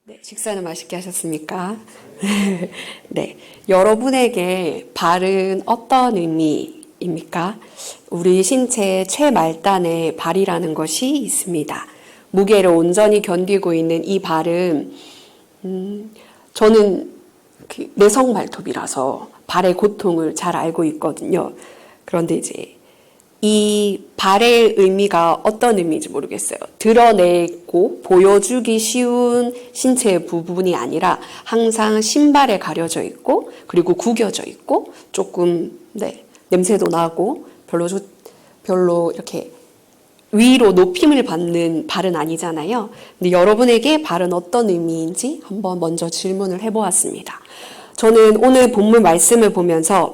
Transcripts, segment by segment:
네, 식사는 맛있게 하셨습니까? 네, 여러분에게 발은 어떤 의미입니까? 우리 신체 최말단에 발이라는 것이 있습니다. 무게를 온전히 견디고 있는 이 발은 저는 내성 발톱이라서 발의 고통을 잘 알고 있거든요. 그런데 이제 이 발의 의미가 어떤 의미인지 모르겠어요. 드러내고 보여주기 쉬운 신체의 부분이 아니라 항상 신발에 가려져 있고 그리고 구겨져 있고 조금 냄새도 나고 별로 이렇게 위로 높임을 받는 발은 아니잖아요. 근데 여러분에게 발은 어떤 의미인지 한번 먼저 질문을 해보았습니다. 저는 오늘 본문 말씀을 보면서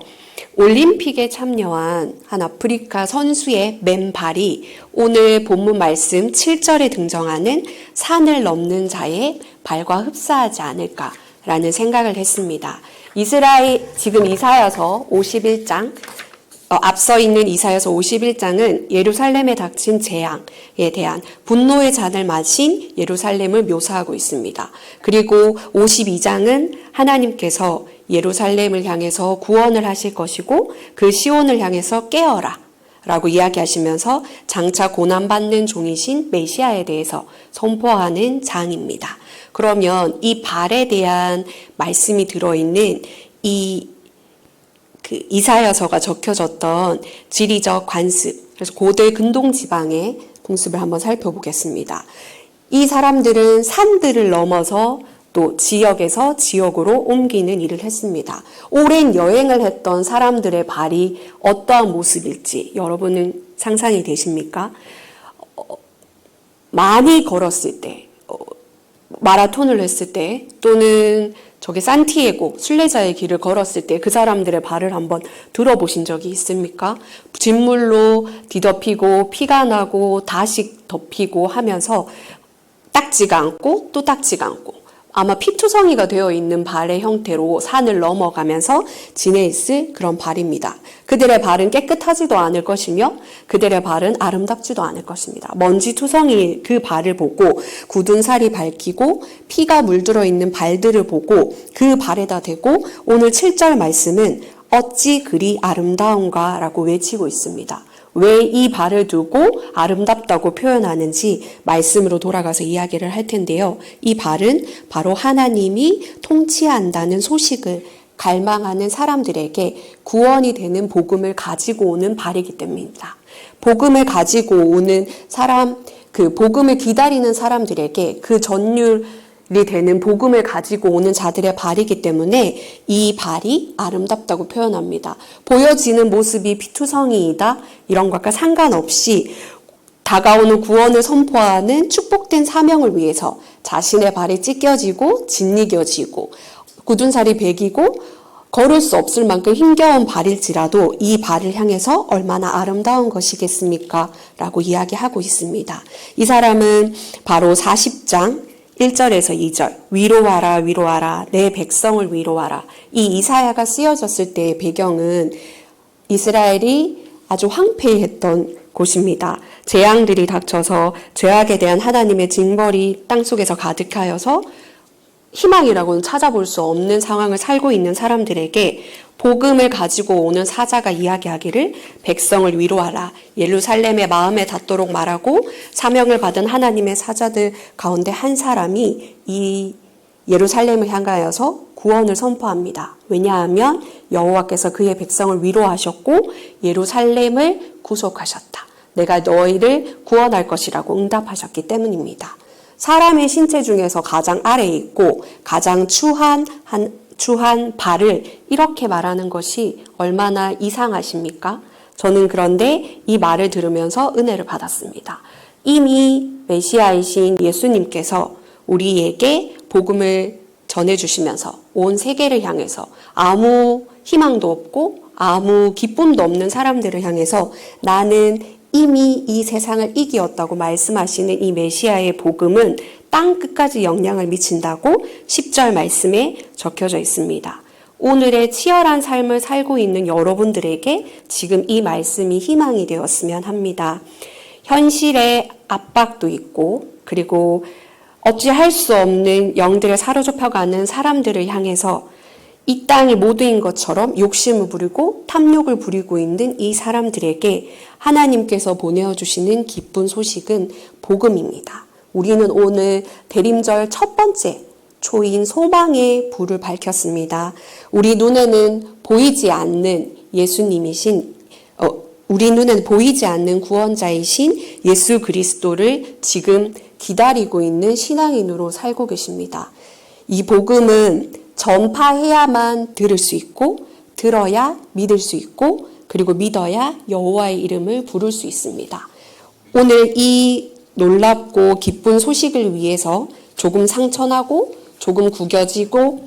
올림픽에 참여한 한 아프리카 선수의 맨발이 오늘 본문 말씀 7절에 등장하는 산을 넘는 자의 발과 흡사하지 않을까라는 생각을 했습니다. 지금 이사야서 51장, 앞서 있는 이사야서 51장은 예루살렘에 닥친 재앙에 대한 분노의 잔을 마신 예루살렘을 묘사하고 있습니다. 그리고 52장은 하나님께서 예루살렘을 향해서 구원을 하실 것이고 그 시온을 향해서 깨어라 라고 이야기하시면서 장차 고난받는 종이신 메시아에 대해서 선포하는 장입니다. 그러면 이 발에 대한 말씀이 들어있는 이사야서가 적혀졌던 지리적 관습, 그래서 고대 근동 지방의 풍습을 한번 살펴보겠습니다. 이 사람들은 산들을 넘어서 또 지역에서 지역으로 옮기는 일을 했습니다. 오랜 여행을 했던 사람들의 발이 어떠한 모습일지 여러분은 상상이 되십니까? 많이 걸었을 때, 마라톤을 했을 때 또는 산티아고 순례자의 길을 걸었을 때 그 사람들의 발을 한번 들어보신 적이 있습니까? 진물로 뒤덮이고 피가 나고 다시 덮이고 하면서 닦지가 않고 또 닦지가 않고 아마 피투성이가 되어 있는 발의 형태로 산을 넘어가면서 지내있을 그런 발입니다. 그들의 발은 깨끗하지도 않을 것이며 그들의 발은 아름답지도 않을 것입니다. 먼지투성이 그 발을 보고 굳은 살이 밝히고 피가 물들어 있는 발들을 보고 그 발에다 대고 오늘 7절 말씀은 어찌 그리 아름다운가 라고 외치고 있습니다. 왜 이 발을 두고 아름답다고 표현하는지 말씀으로 돌아가서 이야기를 할 텐데요. 이 발은 바로 하나님이 통치한다는 소식을 갈망하는 사람들에게 구원이 되는 복음을 가지고 오는 발이기 때문입니다. 복음을 가지고 오는 복음을 기다리는 사람들에게 그 전율이 되는 복음을 가지고 오는 자들의 발이기 때문에 이 발이 아름답다고 표현합니다. 보여지는 모습이 피투성이이다 이런 것과 상관없이 다가오는 구원을 선포하는 축복된 사명을 위해서 자신의 발이 찢겨지고 짓이겨지고 굳은 살이 배기고 걸을 수 없을 만큼 힘겨운 발일지라도 이 발을 향해서 얼마나 아름다운 것이겠습니까? 라고 이야기하고 있습니다. 이 사람은 바로 40장 1절에서 2절 위로하라 위로하라 내 백성을 위로하라 이 이사야가 쓰여졌을 때의 배경은 이스라엘이 아주 황폐했던 곳입니다. 재앙들이 닥쳐서 죄악에 대한 하나님의 징벌이 땅속에서 가득하여서 희망이라고는 찾아볼 수 없는 상황을 살고 있는 사람들에게 복음을 가지고 오는 사자가 이야기하기를 백성을 위로하라. 예루살렘의 마음에 닿도록 말하고 사명을 받은 하나님의 사자들 가운데 한 사람이 이 예루살렘을 향하여서 구원을 선포합니다. 왜냐하면 여호와께서 그의 백성을 위로하셨고 예루살렘을 구속하셨다. 내가 너희를 구원할 것이라고 응답하셨기 때문입니다. 사람의 신체 중에서 가장 아래에 있고 가장 추한 발을 이렇게 말하는 것이 얼마나 이상하십니까? 저는 그런데 이 말을 들으면서 은혜를 받았습니다. 이미 메시아이신 예수님께서 우리에게 복음을 전해주시면서 온 세계를 향해서 아무 희망도 없고 아무 기쁨도 없는 사람들을 향해서 나는 이미 이 세상을 이기었다고 말씀하시는 이 메시아의 복음은 땅 끝까지 영향을 미친다고 10절 말씀에 적혀져 있습니다. 오늘의 치열한 삶을 살고 있는 여러분들에게 지금 이 말씀이 희망이 되었으면 합니다. 현실의 압박도 있고 그리고 어찌할 수 없는 영들을 사로잡혀가는 사람들을 향해서 이 땅의 모두인 것처럼 욕심을 부리고 탐욕을 부리고 있는 이 사람들에게 하나님께서 보내주시는 기쁜 소식은 복음입니다. 우리는 오늘 대림절 첫 번째 초인 소망의 불을 밝혔습니다. 우리 눈에는 보이지 않는 예수님이신 우리 눈에는 보이지 않는 구원자이신 예수 그리스도를 지금 기다리고 있는 신앙인으로 살고 계십니다. 이 복음은 전파해야만 들을 수 있고 들어야 믿을 수 있고 그리고 믿어야 여호와의 이름을 부를 수 있습니다. 오늘 이 놀랍고 기쁜 소식을 위해서 조금 상처나고 조금 구겨지고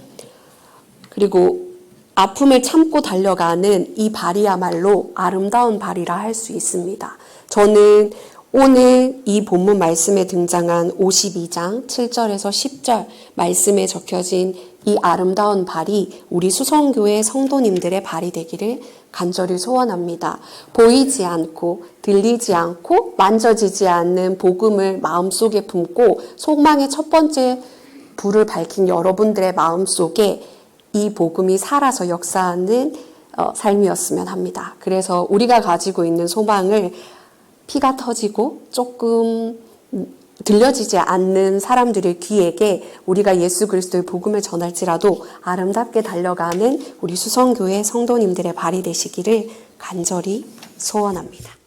그리고 아픔을 참고 달려가는 이 발이야말로 아름다운 발이라 할 수 있습니다. 저는 오늘 이 본문 말씀에 등장한 52장 7절에서 10절 말씀에 적혀진 이 아름다운 발이 우리 수성교회 성도님들의 발이 되기를 간절히 소원합니다. 보이지 않고 들리지 않고 만져지지 않는 복음을 마음속에 품고 소망의 첫 번째 불을 밝힌 여러분들의 마음속에 이 복음이 살아서 역사하는 삶이었으면 합니다. 그래서 우리가 가지고 있는 소망을 피가 터지고 조금 들려지지 않는 사람들의 귀에게 우리가 예수 그리스도의 복음을 전할지라도 아름답게 달려가는 우리 수성교회 성도님들의 발이 되시기를 간절히 소원합니다.